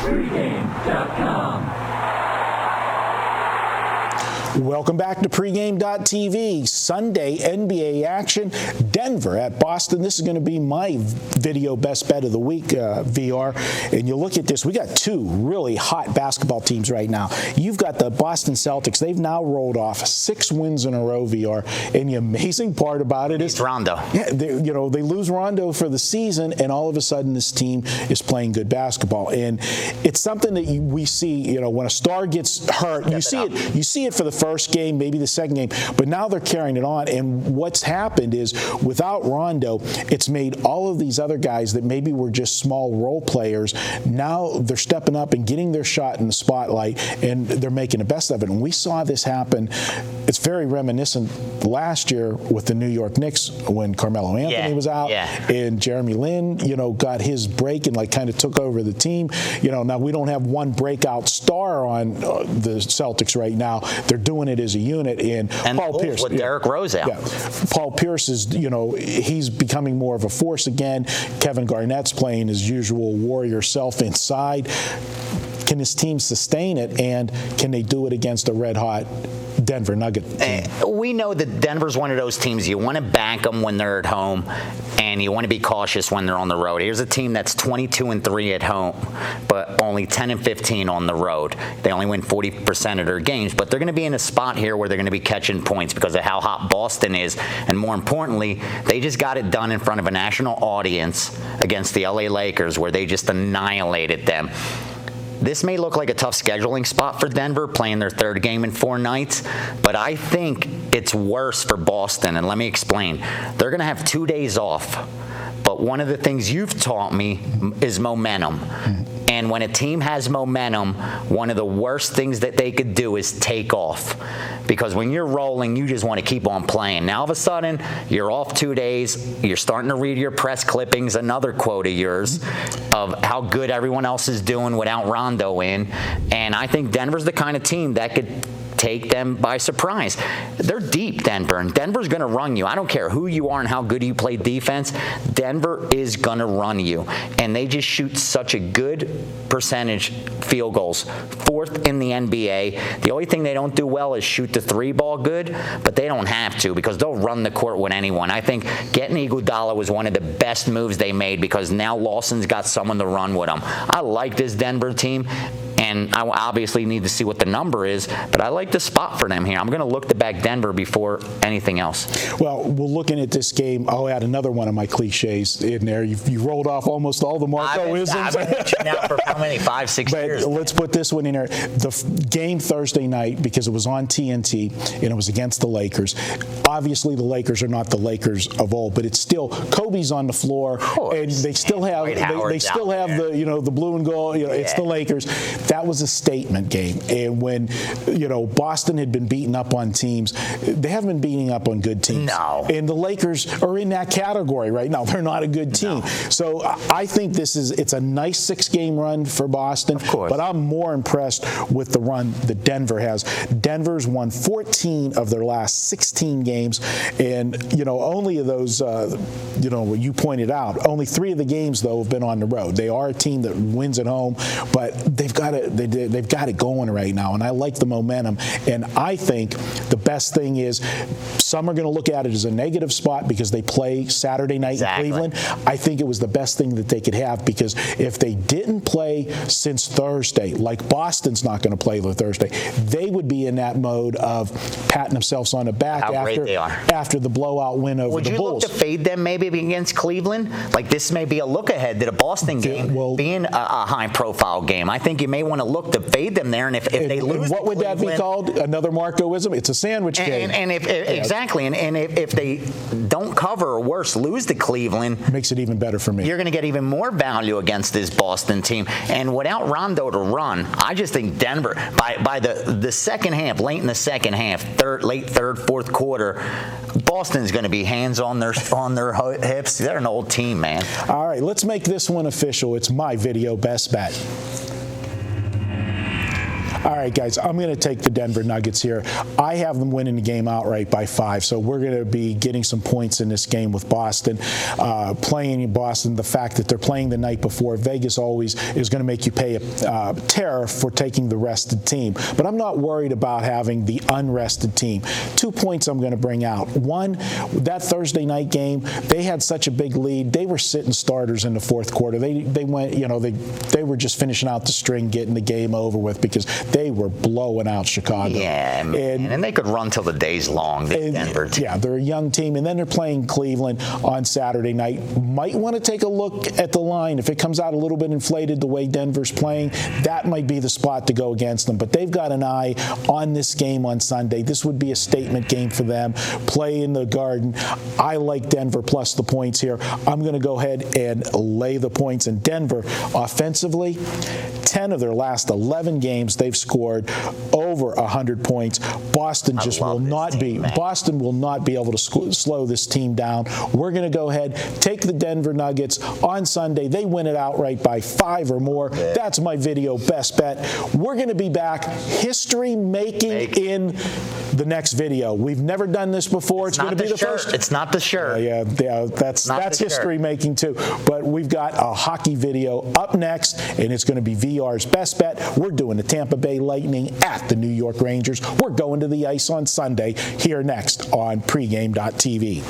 Pregame.com. Welcome back to Pregame.tv. Sunday NBA action. Denver at Boston. This is going to be my video best bet of the week, VR. And you look at this, we got two really hot basketball teams right now. You've got the Boston Celtics. They've now rolled off 6 wins in a row, VR. And the amazing part about it is it's Rondo. Yeah, they lose Rondo for the season, and all of a sudden this team is playing good basketball. And it's something that we see, when a star gets hurt, you see it for the first game, maybe the second game, but now they're carrying it on. And what's happened is without Rondo, it's made all of these other guys that maybe were just small role players, now they're stepping up and getting their shot in the spotlight, and they're making the best of it. And we saw this happen. It's very reminiscent last year with the New York Knicks when Carmelo Anthony was out, and Jeremy Lin, got his break and kind of took over the team. Now we don't have one breakout star on the Celtics right now. They're doing it as a unit, and Paul Pierce with Derrick Rose out. Yeah. Paul Pierce is, he's becoming more of a force again. Kevin Garnett's playing his usual warrior self inside. Can his team sustain it, and can they do it against a red-hot Denver Nugget team? We know that Denver's one of those teams you want to back them when they're at home, and you want to be cautious when they're on the road. Here's a team that's 22-3 at home, but only 10-15 on the road. They only win 40% of their games, but they're going to be in a spot here where they're going to be catching points because of how hot Boston is, and more importantly, they just got it done in front of a national audience against the LA Lakers, where they just annihilated them. This may look like a tough scheduling spot for Denver, playing their third game in 4 nights, but I think it's worse for Boston, and let me explain. They're going to have 2 days off, but one of the things you've taught me is momentum. And when a team has momentum, one of the worst things that they could do is take off. Because when you're rolling, you just want to keep on playing. Now, all of a sudden, you're off 2 days. You're starting to read your press clippings, another quote of yours, of how good everyone else is doing without Rondo in. And I think Denver's the kind of team that could take them by surprise. They're deep, Denver, and Denver's going to run you. I don't care who you are and how good you play defense. Denver is going to run you, and they just shoot such a good percentage field goals. 4th in the NBA. The only thing they don't do well is shoot the 3-ball good, but they don't have to because they'll run the court with anyone. I think getting Iguodala was one of the best moves they made because now Lawson's got someone to run with him. I like this Denver team, and I obviously need to see what the number is, but I like the spot for them here. I'm going to look to back Denver before anything else. Well, we're looking at this game. I'll add another one of my cliches in there. You rolled off almost all the Marco-isms. I've been watching out for how many, 5-6 years? Let's put this one in there. The game Thursday night, because it was on TNT, and it was against the Lakers. Obviously, the Lakers are not the Lakers of old, but it's still Kobe's on the floor, and they still have the blue and gold. It's the Lakers. That was a statement game. And when, Boston had been beaten up on teams, they haven't been beating up on good teams. No. And the Lakers are in that category right now. They're not a good team. No. So I think it's a nice 6-game run for Boston. Of course. But I'm more impressed with the run that Denver has. Denver's won 14 of their last 16 games. And, only of those, you pointed out, only 3 of the games, though, have been on the road. They are a team that wins at home, but they've got it going right now. And I like the momentum. And I think the best thing is some are going to look at it as a negative spot because they play Saturday night in Cleveland. I think it was the best thing that they could have because if they didn't play since Thursday, like Boston's not going to play the Thursday, they would be in that mode of patting themselves on the back after the blowout win over the Bulls. Would you look to fade them maybe against Cleveland? Like this may be a look ahead to the Boston game being a high-profile game. I think you may want to look to fade them there, and if they lose, what would that be called? Another Marco-ism? It's a sandwich game. And exactly, and if they don't cover or worse, lose to Cleveland, makes it even better for me. You're going to get even more value against this Boston team. And without Rondo to run, I just think Denver by the second half, late in the second half, late third, fourth quarter, Boston's going to be hands on their hips. They're an old team, man. All right, let's make this one official. It's my video best bet. All right, guys, I'm going to take the Denver Nuggets here. I have them winning the game outright by 5, so we're going to be getting some points in this game with Boston. Playing in Boston, the fact that they're playing the night before, Vegas always is going to make you pay a tariff for taking the rested team. But I'm not worried about having the unrested team. 2 points I'm going to bring out. One, that Thursday night game, they had such a big lead. They were sitting starters in the fourth quarter. They went, they were just finishing out the string, getting the game over with because they were blowing out Chicago. Yeah, and they could run till the day's long, the Denver team. Yeah, they're a young team, and then they're playing Cleveland on Saturday night. Might want to take a look at the line. If it comes out a little bit inflated the way Denver's playing, that might be the spot to go against them. But they've got an eye on this game on Sunday. This would be a statement game for them. Play in the Garden. I like Denver plus the points here. I'm going to go ahead and lay the points. In Denver, offensively, 10 of their last 11 games, they've scored over 100 points. Boston just will not be. Boston will not be able to slow this team down. We're going to go ahead, take the Denver Nuggets on Sunday. They win it outright by 5 or more. Yeah. That's my video best bet. We're going to be back history making in the next video. We've never done this before. It's going to be the first. It's not the shirt. Yeah, that's history making too. But we've got a hockey video up next, and it's going to be VR's best bet. We're doing the Tampa Bay Lightning at the New York Rangers. We're going to the ice on Sunday. Here next on pregame.tv.